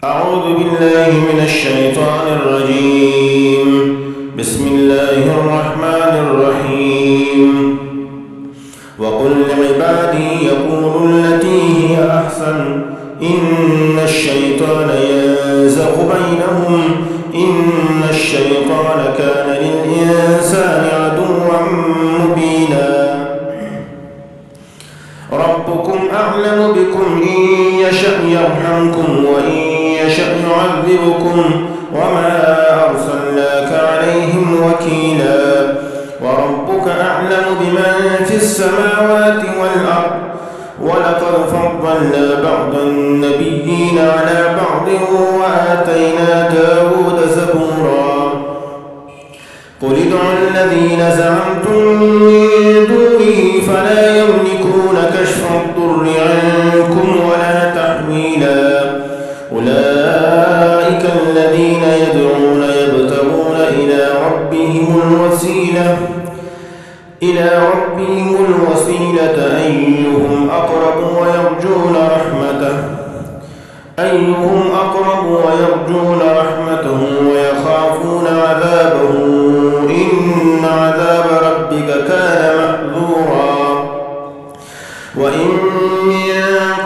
أعوذ بالله من الشيطان الرجيم. بسم الله الرحمن الرحيم. وقل لعبادي يقولوا التي هي أحسن إن الشيطان ينزغ بينهم إن الشيطان كان للإنسان عدوا مبينا. ربكم أعلم بكم إن يشأ يرحمكم وإن يشأ يعذبكم وما أرسلناك عليهم وكيلا. وربك أعلم بمن في السماوات والأرض ولقد فضلنا بعض النبيين على بعض وآتينا داود زبورا. قل ادعوا الذين زعمتم من دونه فلا يملكون كشف الضر عنكم ولا تحويلا. أولئك الذين يدعون يبتغون إلى ربهم الوسيلة أيهم أقرب ويرجون رحمته ويخافون عذابه إن عذاب ربك كان محذورا. وإن من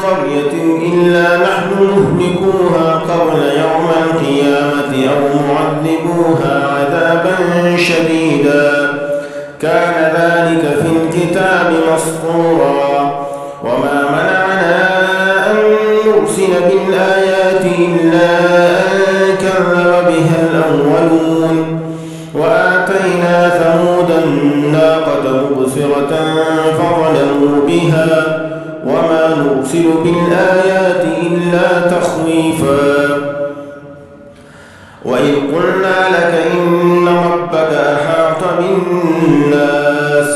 قرية إلا نحن مهلكوها قبل يوم القيامة أو معذبوها عذابا شديدا كان ذلك في الكتاب مسطورا. وما منعنا أن نرسل بالآيات إلا أن كذب بها الأولون. وآتينا ثمود الناقة مبصرة فظلموا بها وما نرسل بالآيات إلا تخويفا. وإذ قلنا لك إن ربك أحاط بالناس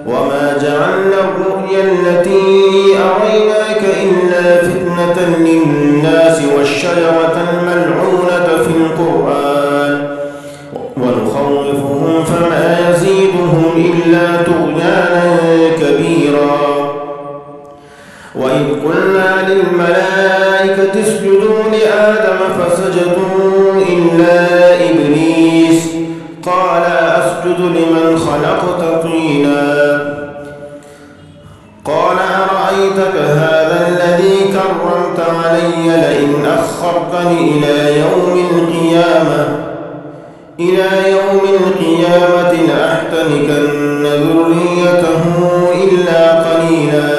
وما جعلنا الرؤيا التي أريناك إلا فتنة للناس والشجرة الملعونة في القرآن ونخوفهم فما يزيدهم إلا طغيانا كبيرا. وإذ قلنا للملائكة اسجدوا لآدم فسجدوا إلا إبليس قال أسجد لمن خلقت طينا. قال أرأيتك هذا الذي كرمت علي لئن أخرتني إلى يوم القيامة لأحتنكن ذريته إلا قليلا.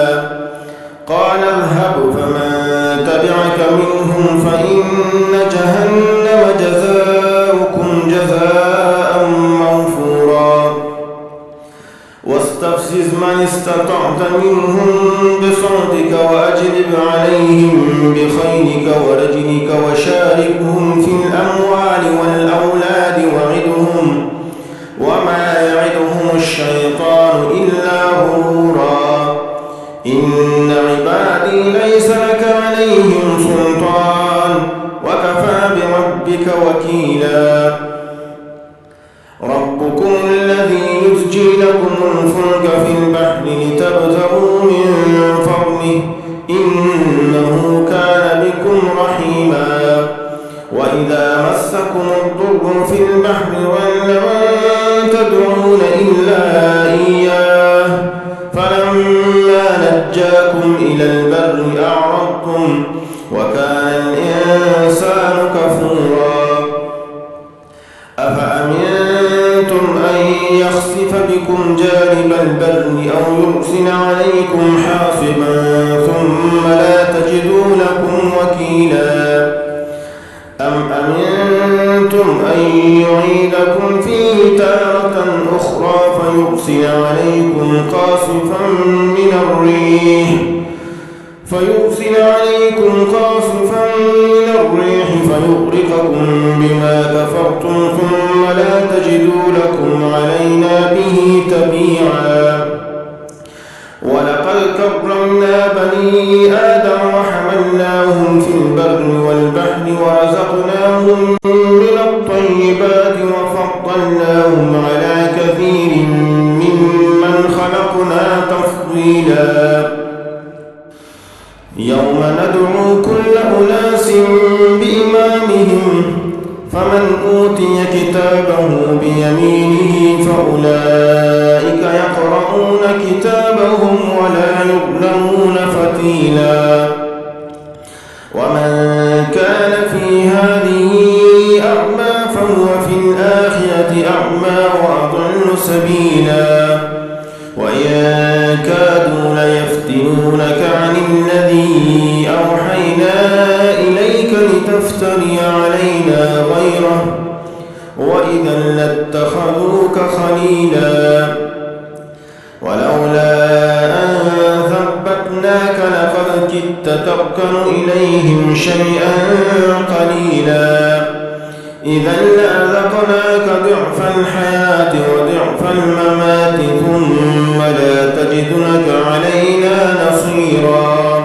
قال اذهب فمن تبعك منهم فإن جهنم جزاؤكم جزاء موفورا. واستفزز من استطعت منهم بصوتك وأجلب عليهم بخيلك ورجلك وشاركهم في الأموال والأولاد وعدهم وما يعدهم الشيطان إلا غرورا. إن عبادي ليس لك عليهم سلطان وكفى بربك وكيلا. ربكم الذي يزجي لكم الفلك في البحر لتبتغوا من فضله إنه كان بكم رحيما. وإذا مسكم الضر في البحر ضل من تدعون إلا إياه فلما نجاكم إلى البر أعرضتم وكان الإنسان كفورا. أفأمنتم أن يخسف بكم جانب البر أو يرسل عليكم حاصبا ثم لا تجدوا لكم وكيلا. أم أمنتم أن يعيدكم فيه تارة أخرى فيرسل عليكم قاصفا من الريح فيغرقكم بما كفرتم ثم لا تجدوا لكم علينا به تبيعا. ولقد كرمنا بني آدم وحملناهم في البر والبحر ورزقناهم من الطيبات وفضلناهم على كثير ممن خلقنا تفضيلا. يوم ندعو كل أناس بإمامهم أوتي كتابه بيمينه فأولئك يقرؤون كتابهم ولا يظلمون فتيلا ومن كان في هذه أعمى فهو في الآخرة أعمى وأضل سبيلا وإن كادوا ليفتنونك عن الذي أوحينا إليك لتفتري علينا غيره وإذا لاتخذوك خليلا ولولا أن ثبتناك لقد كدت تركن إليهم شيئا قليلا إذا لأذقناك ضعف الحياة وضعف الممات ثم لا تجد لك علينا نصيرا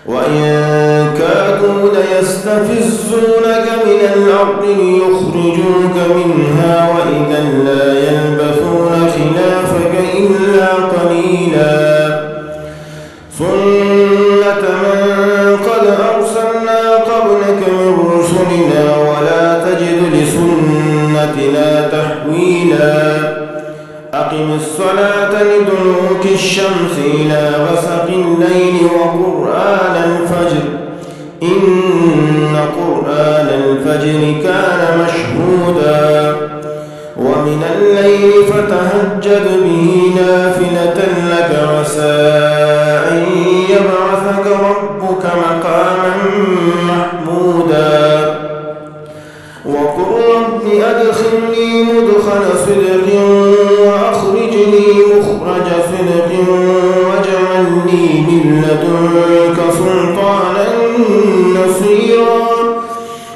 وإن كادوا ليستفزونك من الأرض ليخرجوك منها وإذا لا يلبثون خلافك إلا قليلا سنة من قد أرسلنا قبلك من رسلنا ولا تجد لسنتنا تحويلا أقم الصلاة لدلوك الشمس إلى غسق الليل وقرآن الفجر إن قرآن الفجر كان مشهودا ومن الليل فتهجد به نافلة لك عسى أن يبعثك ربك مقاما محمودا وقل رب أدخلني مدخل صدق وأخرجني مخرج صدق واجعل لي من لدنك سلطانا نصيرا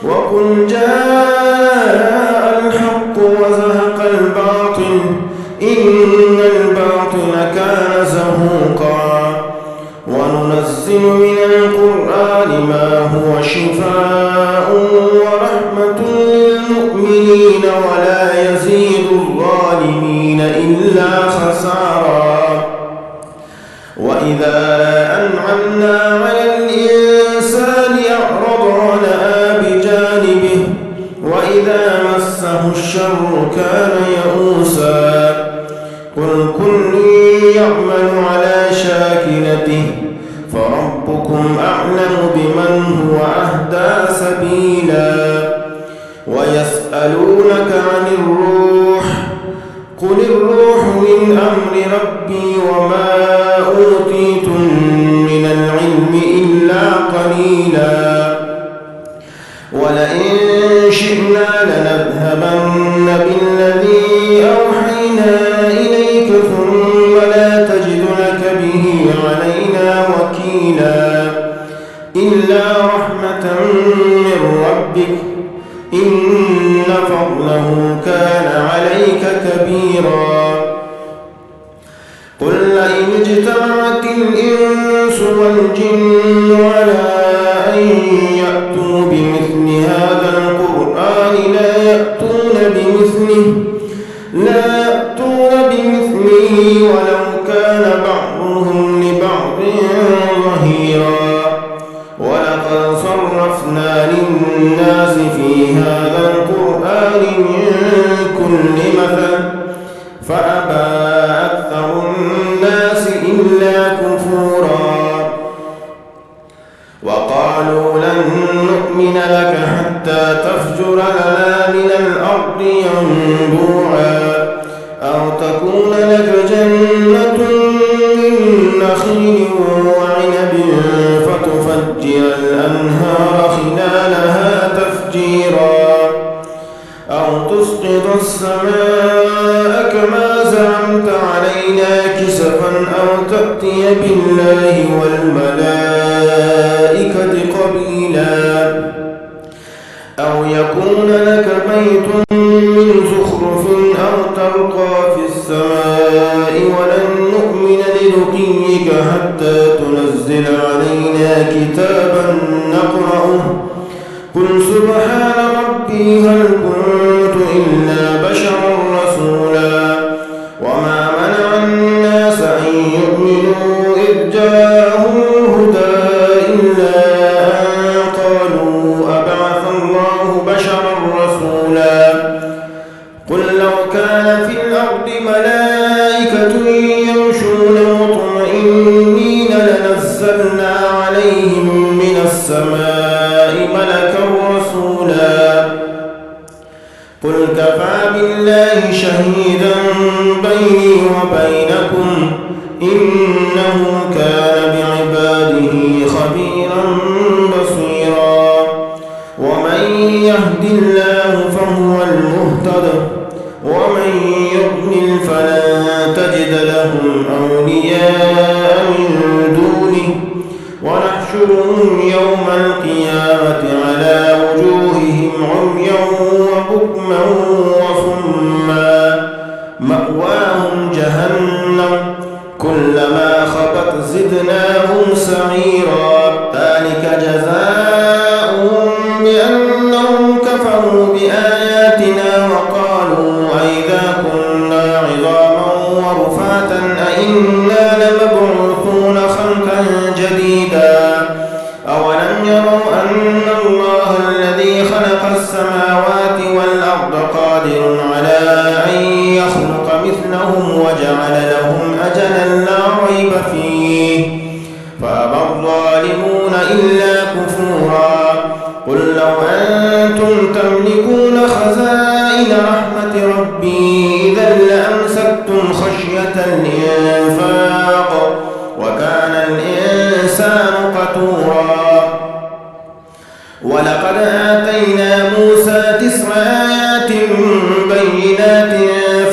وقل جاء الحق وزهق الباطل إن الباطل كان زهوقا وننزل من القرآن ما هو شفاء ورحمة للمؤمنين ولا يزيد الظالمين إلا خسارا وإذا أنعمنا على الإنسان أعرض ونأى بجانبه وإذا مسه الشر كان يئوسا قل كل يعمل على شاكلته فربكم أعلم بمن هو أهدى سبيلا ويسألونك عن الروح قل الروح من أمر ربي وما أوتيتم من العلم إلا قليلا ولئن شئنا لنذهبن بالذي أوحينا إليك ثم لا تجد لك به علينا وكيلا إلا رحمة من ربك إن فضله كان عليك كبيرا قل لئن اجتمعت الإنس والجن على أن يأتوا بمثل هذا القرآن لا يأتون بمثله ولو كان بعضهم لبعض ظهيرا ولقد صرفنا للناس في هذا القرآن من كل مثل فأبى أكثر الناس إلا كفورا وقالوا لن نؤمن لك حتى تفجر لنا من الأرض ينبوعا أو تكون لك جنة من نخيل وعنب فتفجر الأنهار خلالها تفجيرا أو تسقط السماء كما زعمت علينا كسفا أو تأتي بالله والملائكة قبيلا أو يكون لك بيت من زخرف أو ترقى في السماء ولن نؤمن لرقيك حتى تنزل علينا كتابا نقرأه قل سبحان ربي هل كنت إلا بشرا رسولا وما منع الناس أن يؤمنوا إذ جاءهم الهدى إلا أن قالوا أبعث الله بشرا السماء ملكا رسولا قل كفى بالله شهيدا بيني وبينكم إنه كان بعباده خبيرا بصيرا ومن يهد الله فهو المهتد ومن يضلل فلن تجد لهم أولياء من دونه ونحشرهم يوم القيامة على وجوههم عميا وبكما وصما مأواهم جهنم كلما خبت زدناهم سعيرا ذلك جزاؤهم بأنهم كفروا بآياتنا وقالوا أئذا كنا عظاما ورفاتا أئنا لمبعوثون خلقا جديدا أولم يروا أن الله الذي خلق السماوات والأرض قادر على أن يخلق مثلهم وجعل لهم أجلا لا ريب فيه فأبى الظالمون إلا كفورا قل لو أنتم تملكون خزائن رحمة ربي إذا لأمسكتم خشية الإنفاق وكان الإنسان قتورا ولقد آتينا موسى 9 آيات بينات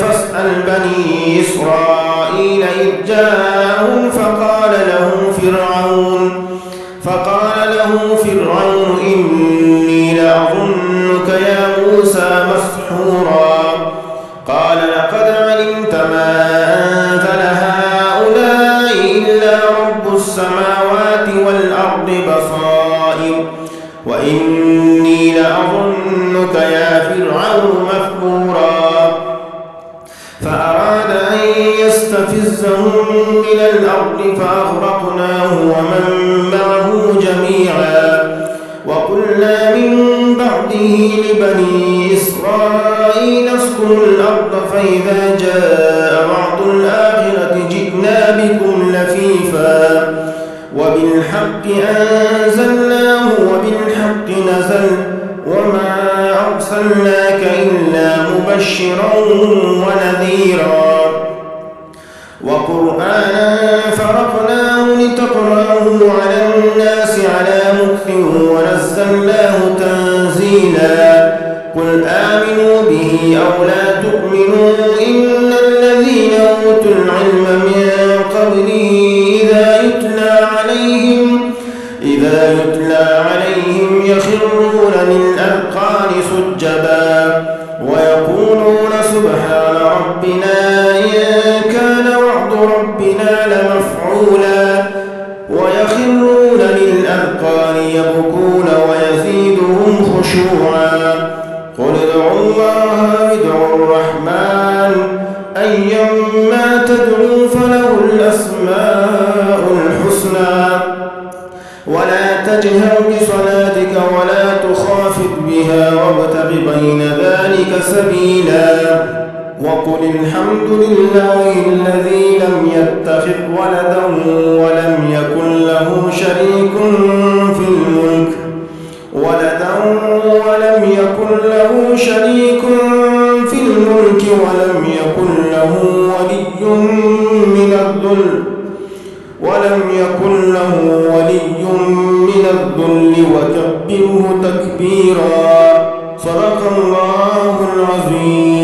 فاسأل بني إسرائيل إذ جاءهم فقال له فرعون إني لأظنك يا موسى مسحورا قال لقد علمت ما أنزل هؤلاء إلا رب السماوات والأرض بصائر وإني لأظنك يا فرعون مثبورا فأراد أن يستفزهم من الأرض فأغرقناه ومن معه جميعا وقلنا من بعده لبني إسرائيل اسكنوا الأرض فإذا جاء وعد الآخرة جئنا بكم لفيفا وبالحق أنزلناه وبالحق نزل وما أرسلناك إلا مبشرا ونذيرا وقرآنا فرقناه لتقرأه على الناس على مكث ونزلناه تنزيلا قل آمنوا به أو لا تؤمنوا إن الذين أوتوا العلم من قبله إذا يتلى عليهم يخرون للأذقان سجدا ويقولون سبحان ربنا إن كان وعد ربنا لمفعولا ويخرون للأذقان يبكون ويزيدهم خشوعا قل ادعوا الله وادعوا الرحمن أيما تدعوا فله الأسماء الحسنى ولا تجهر بصلاتك ولا تخافت بها وابتغ بين ذلك سبيلا وقل الحمد لله الذي لم يتخذ ولدا ولم يكن له شريك في الملك ولم يكن له ولي من الذل وكبره تكبيرا صدق الله العظيم.